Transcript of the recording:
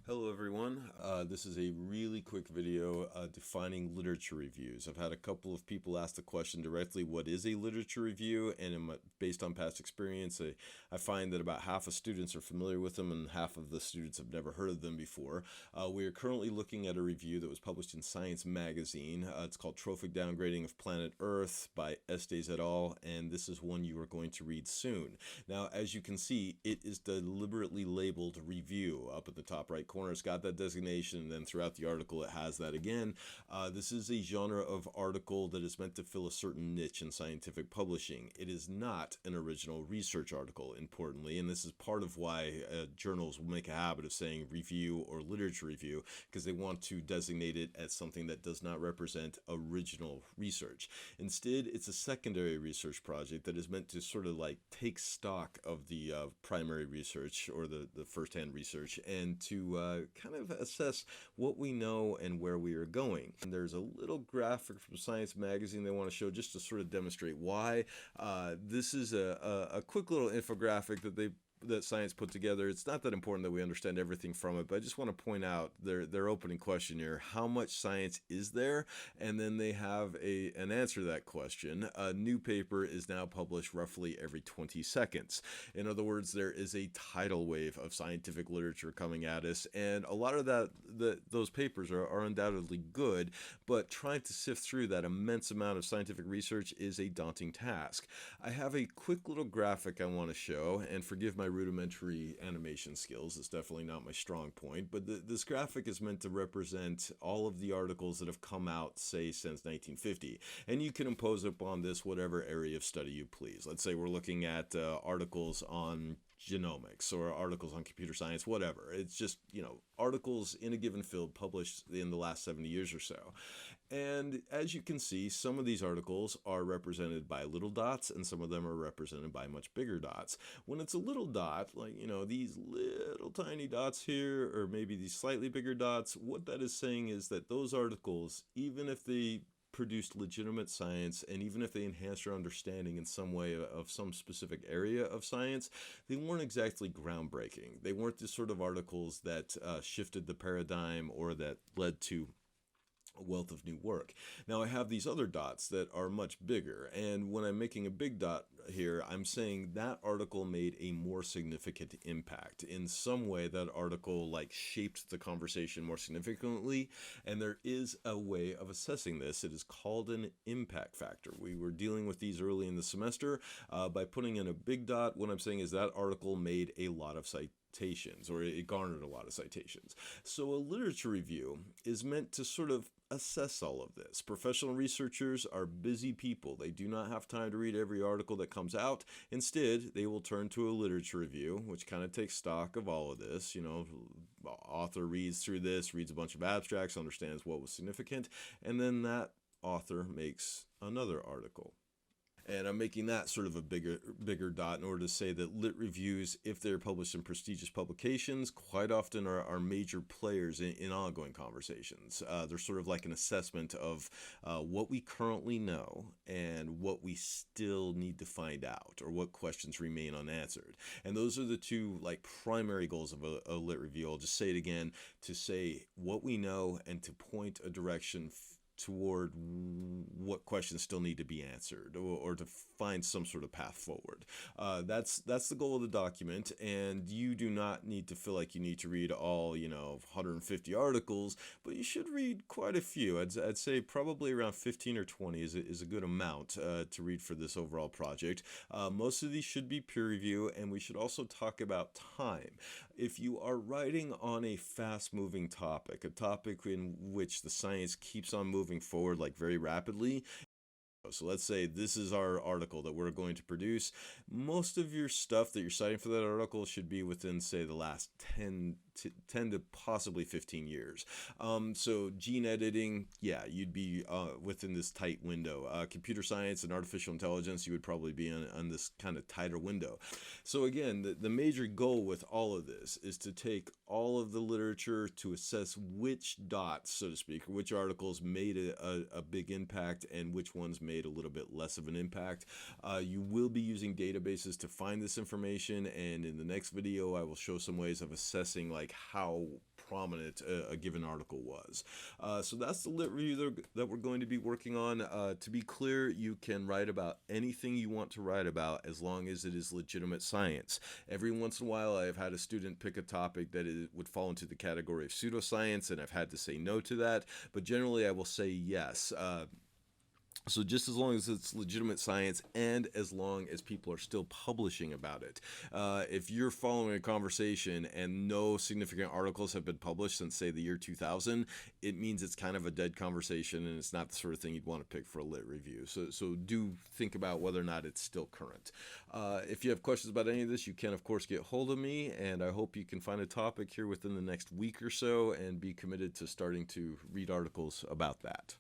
Hello everyone, this is a really quick video defining literature reviews. I've had a couple of people ask the question directly, what is a literature review? And based on past experience, I find that about half of students are familiar with them and half of the students have never heard of them before. We are currently looking at a review that was published in Science Magazine. It's called Trophic Downgrading of Planet Earth by Estes et al. And this is one you are going to read soon. Now, as you can see, it is deliberately labeled review up at the top right corner. It's got that designation, and then throughout the article it has that again. This is a genre of article that is meant to fill a certain niche in scientific publishing. It is not an original research article, importantly, and this is part of why journals will make a habit of saying review or literature review, because they want to designate it as something that does not represent original research. Instead, it's a secondary research project that is meant to sort of like take stock of the primary research or the first-hand research and to kind of assess what we know and where we are going. And there's a little graphic from Science Magazine they want to show just to sort of demonstrate why. This is a quick little infographic that Science put together. It's not that important that we understand everything from it, but I just want to point out their opening question here: how much science is there? And then they have an answer to that question. A new paper is now published roughly every 20 seconds. In other words, there is a tidal wave of scientific literature coming at us, and a lot of those papers are undoubtedly good, but trying to sift through that immense amount of scientific research is a daunting task. I have a quick little graphic I want to show, and forgive my rudimentary animation skills, it's definitely not my strong point, but this graphic is meant to represent all of the articles that have come out, say, since 1950, and you can impose upon this whatever area of study you please. Let's say we're looking at articles on genomics or articles on computer science, whatever. It's just, articles in a given field published in the last 70 years or so. And as you can see, some of these articles are represented by little dots and some of them are represented by much bigger dots. When it's a little dot, like, these little tiny dots here, or maybe these slightly bigger dots, what that is saying is that those articles, even if they produced legitimate science, and even if they enhanced our understanding in some way of some specific area of science, they weren't exactly groundbreaking. They weren't the sort of articles that shifted the paradigm or that led to a wealth of new work. Now I have these other dots that are much bigger, and when I'm making a big dot here, I'm saying that article made a more significant impact. In some way, that article shaped the conversation more significantly, and there is a way of assessing this. It is called an impact factor. We were dealing with these early in the semester. By putting in a big dot, what I'm saying is that article made a lot of citations, or it garnered a lot of citations. So a literature review is meant to sort of assess all of this. Professional researchers are busy people. They do not have time to read every article that comes out. Instead, they will turn to a literature review, which kind of takes stock of all of this. Author reads through this, reads a bunch of abstracts, understands what was significant, and then that author makes another article. And I'm making that sort of a bigger dot in order to say that lit reviews, if they're published in prestigious publications, quite often are major players in ongoing conversations. They're sort of like an assessment of what we currently know and what we still need to find out, or what questions remain unanswered. And those are the two primary goals of a lit review. I'll just say it again: to say what we know and to point a direction toward what questions still need to be answered, or to find some sort of path forward. That's the goal of the document, and you do not need to feel like you need to read all 150 articles, but you should read quite a few. I'd say probably around 15 or 20 is a good amount to read for this overall project. Most of these should be peer review, and we should also talk about time. If you are writing on a fast-moving topic, a topic in which the science keeps on moving forward very rapidly. So let's say this is our article that we're going to produce. Most of your stuff that you're citing for that article should be within, say, the last 10 to possibly 15 years. So gene editing, yeah, you'd be within this tight window. Computer science and artificial intelligence, you would probably be on this kind of tighter window. So again, the major goal with all of this is to take all of the literature to assess which dots, so to speak, or which articles made a big impact and which ones made a little bit less of an impact. You will be using databases to find this information, and in the next video I will show some ways of assessing how prominent a given article was. So that's the lit review that we're going to be working on. To be clear, you can write about anything you want to write about as long as it is legitimate science. Every once in a while, I've had a student pick a topic that would fall into the category of pseudoscience, and I've had to say no to that, but generally I will say yes. So just as long as it's legitimate science and as long as people are still publishing about it. If you're following a conversation and no significant articles have been published since, say, the year 2000, it means it's kind of a dead conversation and it's not the sort of thing you'd want to pick for a lit review. So do think about whether or not it's still current. If you have questions about any of this, you can, of course, get hold of me, and I hope you can find a topic here within the next week or so and be committed to starting to read articles about that.